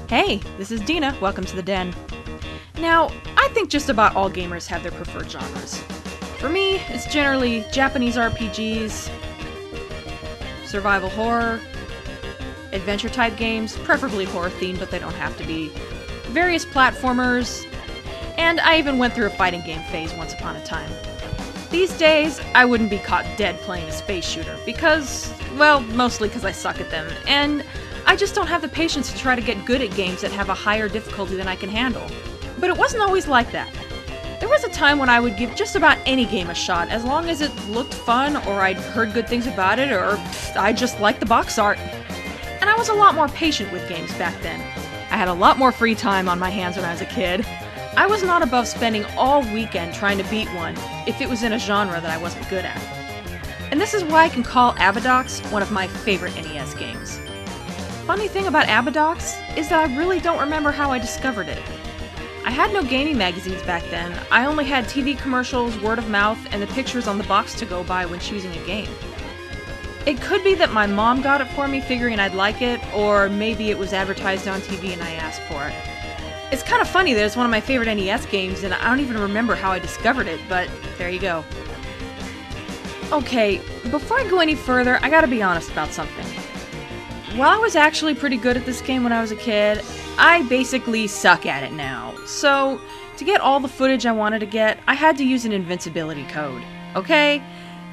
Hey, this is Dina. Welcome to the Den. Now, I think just about all gamers have their preferred genres. For me, it's generally Japanese RPGs, survival horror, adventure-type games, preferably horror-themed, but they don't have to be, various platformers, and I even went through a fighting game phase once upon a time. These days, I wouldn't be caught dead playing a space shooter because, well, mostly because I suck at them, and I just don't have the patience to try to get good at games that have a higher difficulty than I can handle. But it wasn't always like that. There was a time when I would give just about any game a shot as long as it looked fun, or I'd heard good things about it, or I just liked the box art. And I was a lot more patient with games back then. I had a lot more free time on my hands when I was a kid. I was not above spending all weekend trying to beat one if it was in a genre that I wasn't good at. And this is why I can call Abadox one of my favorite NES games. Funny thing about Abadox is that I really don't remember how I discovered it. I had no gaming magazines back then. I only had TV commercials, word of mouth, and the pictures on the box to go by when choosing a game. It could be that my mom got it for me figuring I'd like it, or maybe it was advertised on TV and I asked for it. It's kind of funny that it's one of my favorite NES games and I don't even remember how I discovered it, but there you go. Okay, before I go any further, I gotta be honest about something. While I was actually pretty good at this game when I was a kid, I basically suck at it now. So, to get all the footage I wanted to get, I had to use an invincibility code. Okay?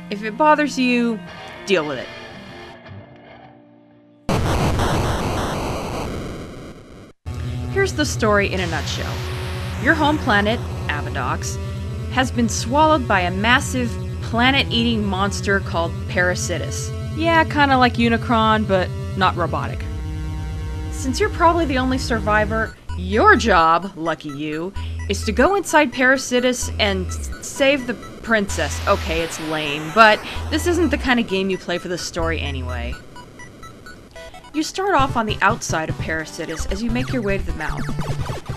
If it bothers you, deal with it. Here's the story in a nutshell. Your home planet, Abadox, has been swallowed by a massive planet-eating monster called Parasitus. Yeah, kinda like Unicron, but not robotic. Since you're probably the only survivor, your job, lucky you, is to go inside Parasitus and save the princess. Okay, it's lame, but this isn't the kind of game you play for the story anyway. You start off on the outside of Parasitus as you make your way to the mouth.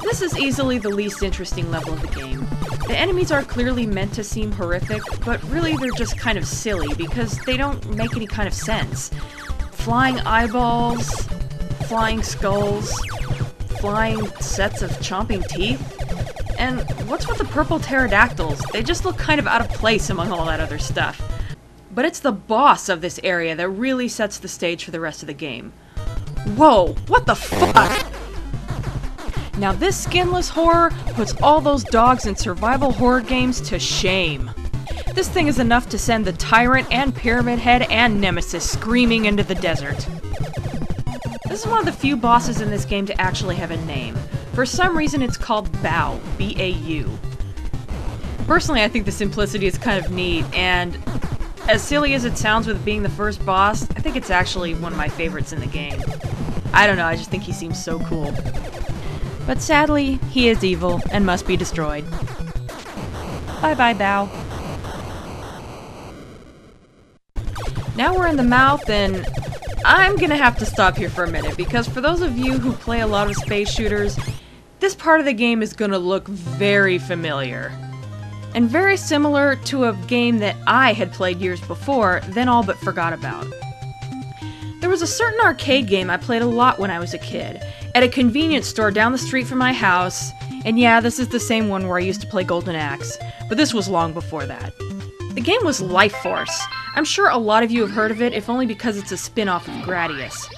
This is easily the least interesting level of the game. The enemies are clearly meant to seem horrific, but really they're just kind of silly because they don't make any kind of sense. Flying eyeballs, flying skulls, flying sets of chomping teeth, and what's with the purple pterodactyls? They just look kind of out of place among all that other stuff. But it's the boss of this area that really sets the stage for the rest of the game. Whoa, what the fuck? Now this skinless horror puts all those dogs in survival horror games to shame. This thing is enough to send the Tyrant and Pyramid Head and Nemesis screaming into the desert. This is one of the few bosses in this game to actually have a name. For some reason it's called Bao, B-A-U. Personally, I think the simplicity is kind of neat, and as silly as it sounds with being the first boss, I think it's actually one of my favorites in the game. I don't know, I just think he seems so cool. But sadly, he is evil and must be destroyed. Bye-bye, Bao. Now we're in the mouth, and I'm gonna have to stop here for a minute, because for those of you who play a lot of space shooters, this part of the game is gonna look very familiar. And very similar to a game that I had played years before, then all but forgot about. There was a certain arcade game I played a lot when I was a kid, at a convenience store down the street from my house, and yeah, this is the same one where I used to play Golden Axe, but this was long before that. The game was Life Force. I'm sure a lot of you have heard of it, if only because it's a spin-off of Gradius.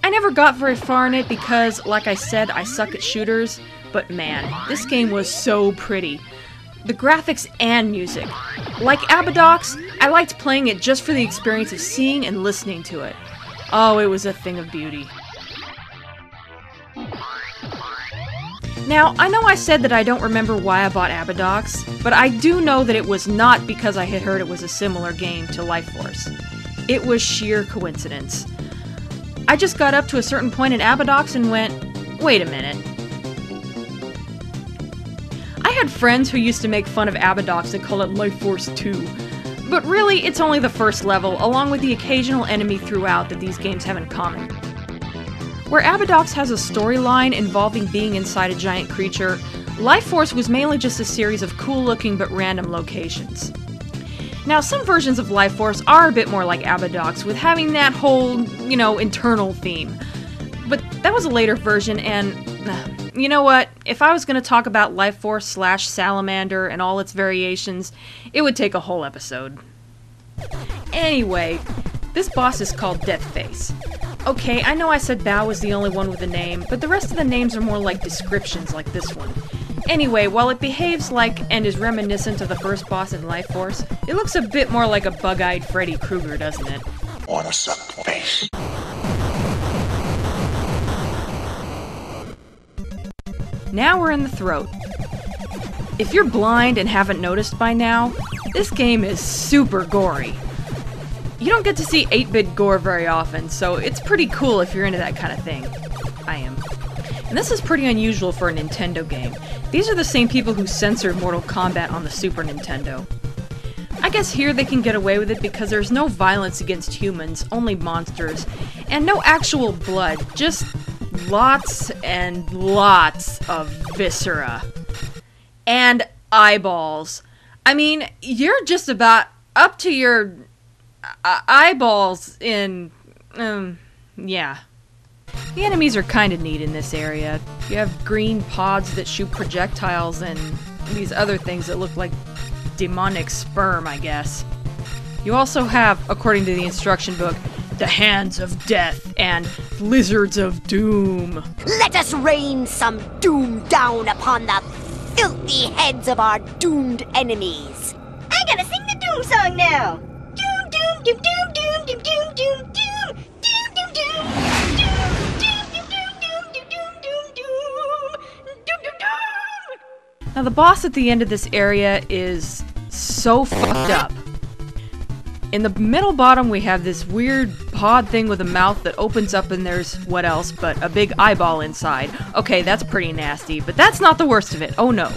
I never got very far in it because, like I said, I suck at shooters, but man, this game was so pretty. The graphics and music. Like Abadox, I liked playing it just for the experience of seeing and listening to it. Oh, it was a thing of beauty. Now, I know I said that I don't remember why I bought Abadox, but I do know that it was not because I had heard it was a similar game to Life Force. It was sheer coincidence. I just got up to a certain point in Abadox and went, wait a minute. I had friends who used to make fun of Abadox and call it Life Force 2. But really, it's only the first level, along with the occasional enemy throughout that these games have in common. Where Abadox has a storyline involving being inside a giant creature, Life Force was mainly just a series of cool-looking but random locations. Now, some versions of Life Force are a bit more like Abadox, with having that whole, internal theme. But that was a later version, and you know what? If I was going to talk about Life Force / Salamander and all its variations, it would take a whole episode. Anyway, this boss is called Deathface. Okay, I know I said Bao was the only one with a name, but the rest of the names are more like descriptions like this one. Anyway, while it behaves like and is reminiscent of the first boss in Life Force, it looks a bit more like a bug-eyed Freddy Krueger, doesn't it? Wanna suck face? Now we're in the throat. If you're blind and haven't noticed by now, this game is super gory. You don't get to see 8-bit gore very often, so it's pretty cool if you're into that kind of thing. I am. And this is pretty unusual for a Nintendo game. These are the same people who censored Mortal Kombat on the Super Nintendo. I guess here they can get away with it because there's no violence against humans, only monsters, and no actual blood, just lots and lots of viscera. And eyeballs. I mean, you're just about up to your eyeballs in, yeah. The enemies are kinda neat in this area. You have green pods that shoot projectiles and these other things that look like demonic sperm, I guess. You also have, according to the instruction book, the Hands of Death and Lizards of Doom. Let us rain some doom down upon the filthy heads of our doomed enemies. I gotta sing the doom song now. Doom, doom, doom, doom, doom, doom, doom, doom, doom, doom, doom, doom, Now the boss at the end of this area is so fucked up. In the middle bottom we have this weird pod thing with a mouth that opens up and there's, what else, but a big eyeball inside. Okay, that's pretty nasty, but that's not the worst of it. Oh no.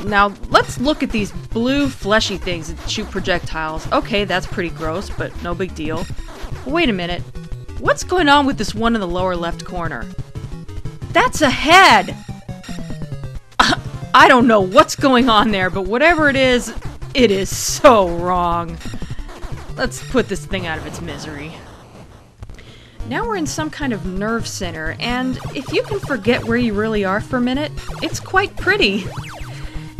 Now, let's look at these blue fleshy things that shoot projectiles. Okay, that's pretty gross, but no big deal. Wait a minute. What's going on with this one in the lower left corner? That's a head! I don't know what's going on there, but whatever it is so wrong. Let's put this thing out of its misery. Now we're in some kind of nerve center, and if you can forget where you really are for a minute, it's quite pretty.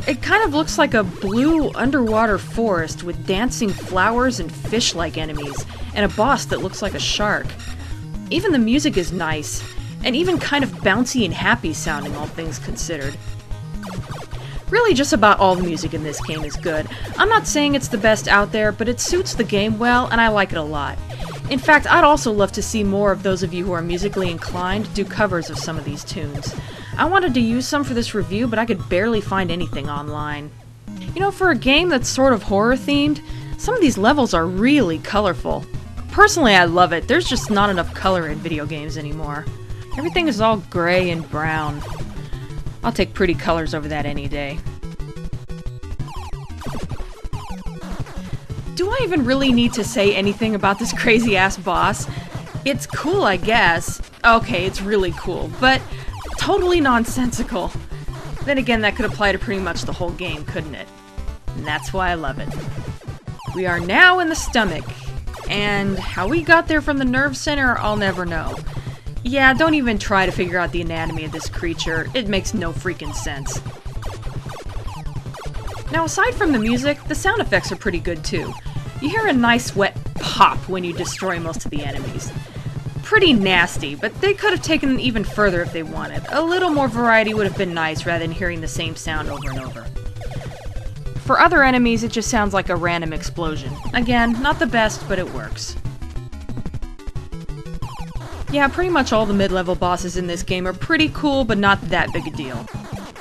It kind of looks like a blue underwater forest with dancing flowers and fish-like enemies, and a boss that looks like a shark. Even the music is nice, and even kind of bouncy and happy sounding, all things considered. Really, just about all the music in this game is good. I'm not saying it's the best out there, but it suits the game well, and I like it a lot. In fact, I'd also love to see more of those of you who are musically inclined do covers of some of these tunes. I wanted to use some for this review, but I could barely find anything online. You know, for a game that's sort of horror-themed, some of these levels are really colorful. Personally, I love it. There's just not enough color in video games anymore. Everything is all gray and brown. I'll take pretty colors over that any day. Do I even really need to say anything about this crazy-ass boss? It's cool, I guess. Okay, it's really cool, but totally nonsensical. Then again, that could apply to pretty much the whole game, couldn't it? And that's why I love it. We are now in the stomach, and how we got there from the nerve center, I'll never know. Yeah, don't even try to figure out the anatomy of this creature. It makes no freaking sense. Now, aside from the music, the sound effects are pretty good too. You hear a nice wet pop when you destroy most of the enemies. Pretty nasty, but they could have taken it even further if they wanted. A little more variety would have been nice rather than hearing the same sound over and over. For other enemies, it just sounds like a random explosion. Again, not the best, but it works. Yeah, pretty much all the mid-level bosses in this game are pretty cool, but not that big a deal.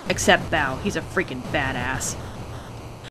Except Bao, he's a freaking badass.